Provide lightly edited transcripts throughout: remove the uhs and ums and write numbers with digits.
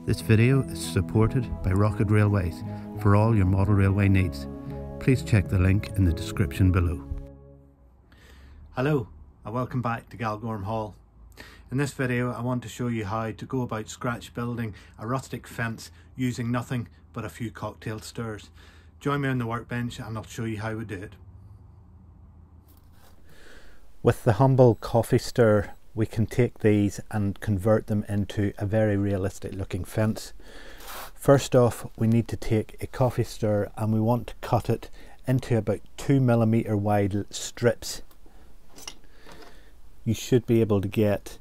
This video is supported by Rocket Railways for all your model railway needs. Please check the link in the description below. Hello and welcome back to Galgormhall. In this video I want to show you how to go about scratch building a rustic fence using nothing but a few cocktail stirrers. Join me on the workbench and I'll show you how we do it. With the humble coffee stirrer, we can take these and convert them into a very realistic looking fence. First off, we need to take a coffee stirrer and we want to cut it into about 2mm wide strips. You should be able to get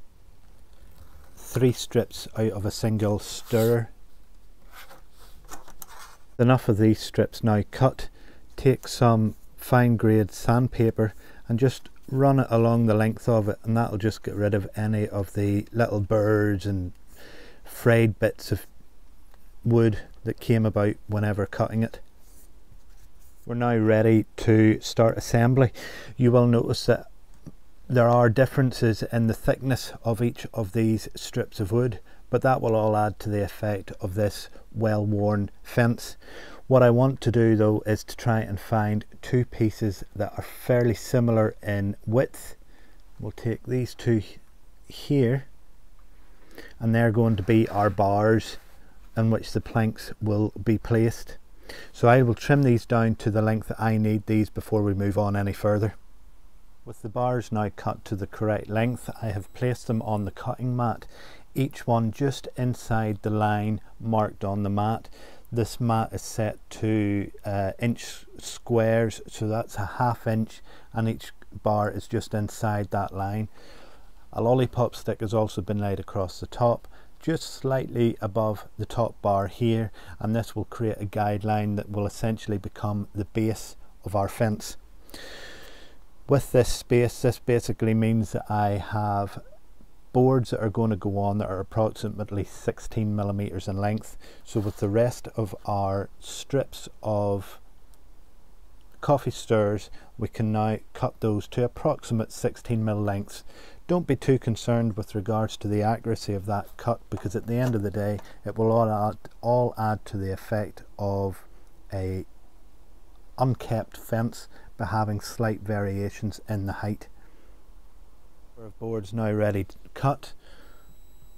3 strips out of a single stirrer. Enough of these strips now cut. Take some fine grade sandpaper and just run it along the length of it, and that'll just get rid of any of the little burrs and frayed bits of wood that came about whenever cutting it. We're now ready to start assembly. You will notice that there are differences in the thickness of each of these strips of wood, but that will all add to the effect of this well-worn fence. What I want to do though is to try and find 2 pieces that are fairly similar in width. We'll take these 2 here, and they're going to be our bars in which the planks will be placed. So I will trim these down to the length that I need these before we move on any further. With the bars now cut to the correct length, I have placed them on the cutting mat, each one just inside the line marked on the mat. This mat is set to inch squares, so that's a ½ inch, and each bar is just inside that line. A lollipop stick has also been laid across the top, just slightly above the top bar here, and this will create a guideline that will essentially become the base of our fence. With this space, this basically means that I have boards that are going to go on that are approximately 16mm in length. So with the rest of our strips of coffee stirrers, we can now cut those to approximate 16mm lengths. Don't be too concerned with regards to the accuracy of that cut, because at the end of the day it will all add to the effect of a unkept fence by having slight variations in the height. Our boards now ready to cut.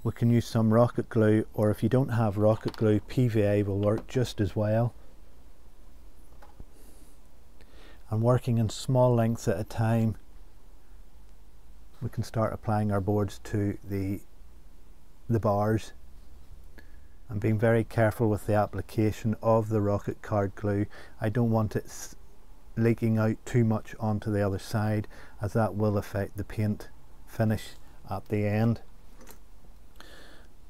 We can use some rocket glue, or if you don't have rocket glue, PVA will work just as well. And working in small lengths at a time, we can start applying our boards to the bars, and being very careful with the application of the rocket card glue. I don't want it leaking out too much onto the other side, as that will affect the paint finish at the end.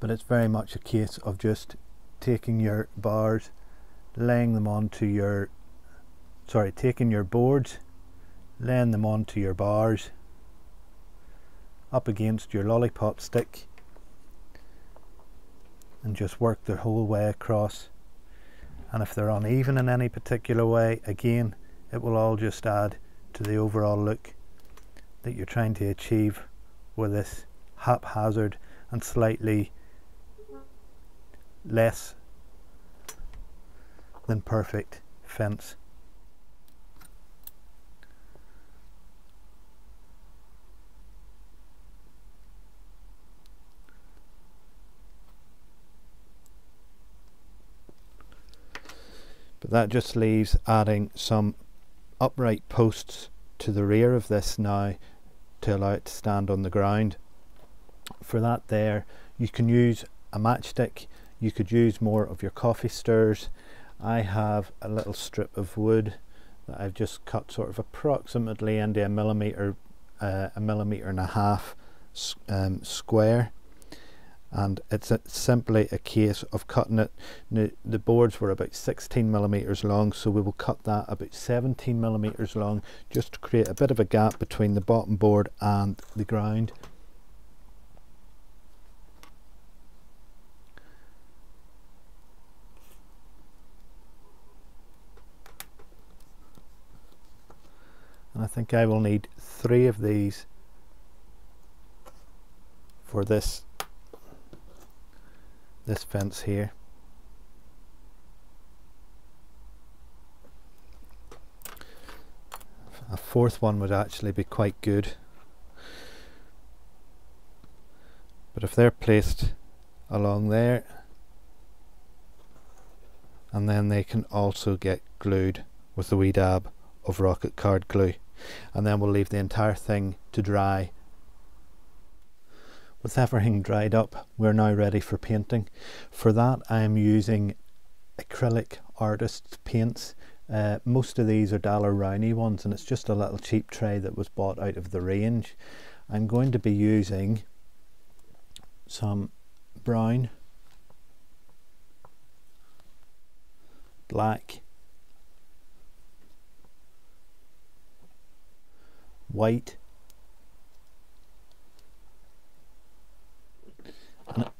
But it's very much a case of just taking your bars, laying them onto your taking your boards, laying them onto your bars up against your lollipop stick, and just work the whole way across. And if they're uneven in any particular way, again, it will all just add to the overall look that you're trying to achieve with this haphazard and slightly less than perfect fence. But that just leaves adding some upright posts to the rear of this now to allow it to stand on the ground. For that there, you can use a matchstick, you could use more of your coffee stirrers. I have a little strip of wood that I've just cut sort of approximately into a millimetre and a half square, and it's simply a case of cutting it. Now, the boards were about 16mm long, so we will cut that about 17mm long, just to create a bit of a gap between the bottom board and the ground. And I think I will need 3 of these for this this fence here. A fourth one would actually be quite good, but if they're placed along there, and then they can also get glued with the wee dab of rocket card glue, and then we'll leave the entire thing to dry. With everything dried up, we're now ready for painting. For that, I am using acrylic artist's paints. Most of these are Daler Rowney ones, and it's just a little cheap tray that was bought out of the range. I'm going to be using some brown, black, white,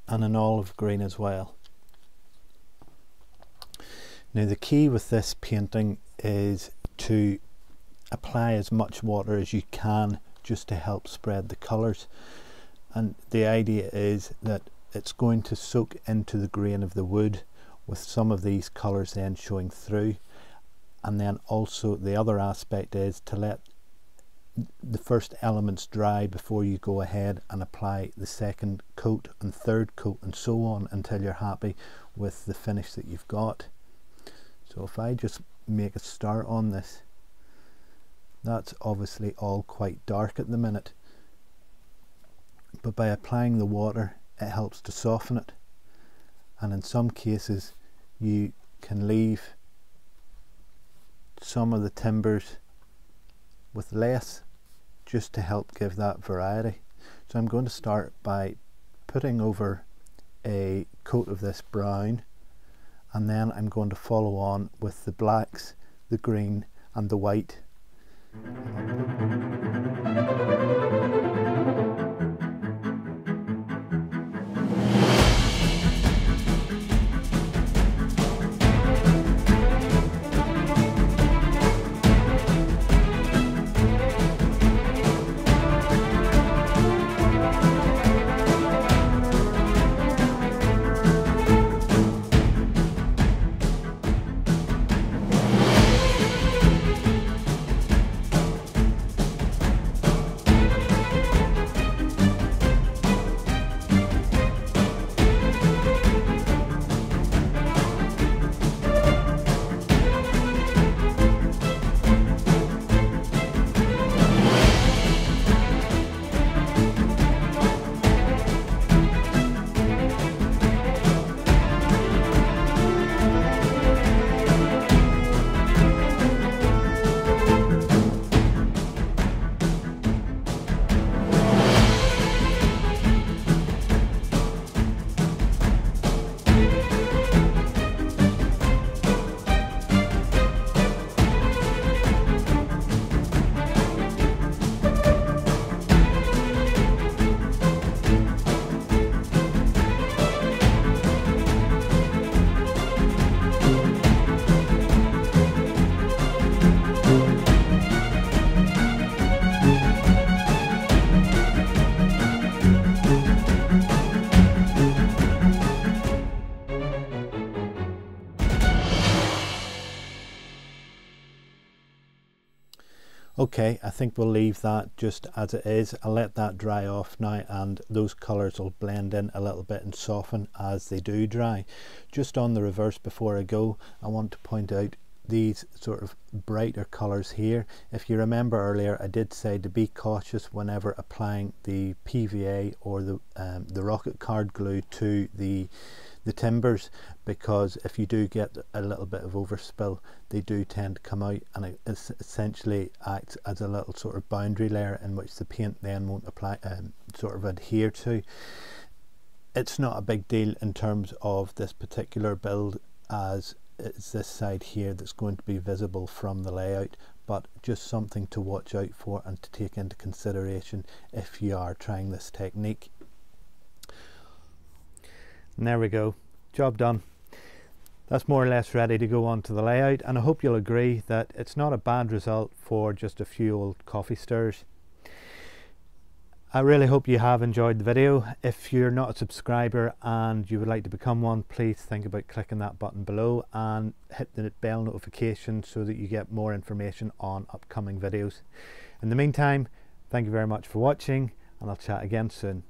and an olive green as well. Now the key with this painting is to apply as much water as you can just to help spread the colours, and the idea is that it's going to soak into the grain of the wood with some of these colours then showing through. And then also the other aspect is to let the first elements dry before you go ahead and apply the second coat and third coat and so on until you're happy with the finish that you've got. So if I just make a start on this, that's obviously all quite dark at the minute, but by applying the water it helps to soften it, and in some cases you can leave some of the timbers with less just to help give that variety. So I'm going to start by putting over a coat of this brown, and then I'm going to follow on with the blacks, the green and the white. Okay, I think we'll leave that just as it is. I'll let that dry off now, and those colours will blend in a little bit and soften as they do dry. Just on the reverse before I go, I want to point out these sort of brighter colours here. If you remember earlier, I did say to be cautious whenever applying the PVA or the rocket card glue to the timbers, because if you do get a little bit of overspill, they do tend to come out, and it essentially acts as a little sort of boundary layer in which the paint then won't apply sort of adhere to. It's not a big deal in terms of this particular build, as it's this side here that's going to be visible from the layout, but just something to watch out for and to take into consideration if you are trying this technique. And there we go, job done. That's more or less ready to go on to the layout, and I hope you'll agree that it's not a bad result for just a few old coffee stirs. I really hope you have enjoyed the video. If you're not a subscriber and you would like to become one, please think about clicking that button below and hit the bell notification so that you get more information on upcoming videos. In the meantime, thank you very much for watching, and I'll chat again soon.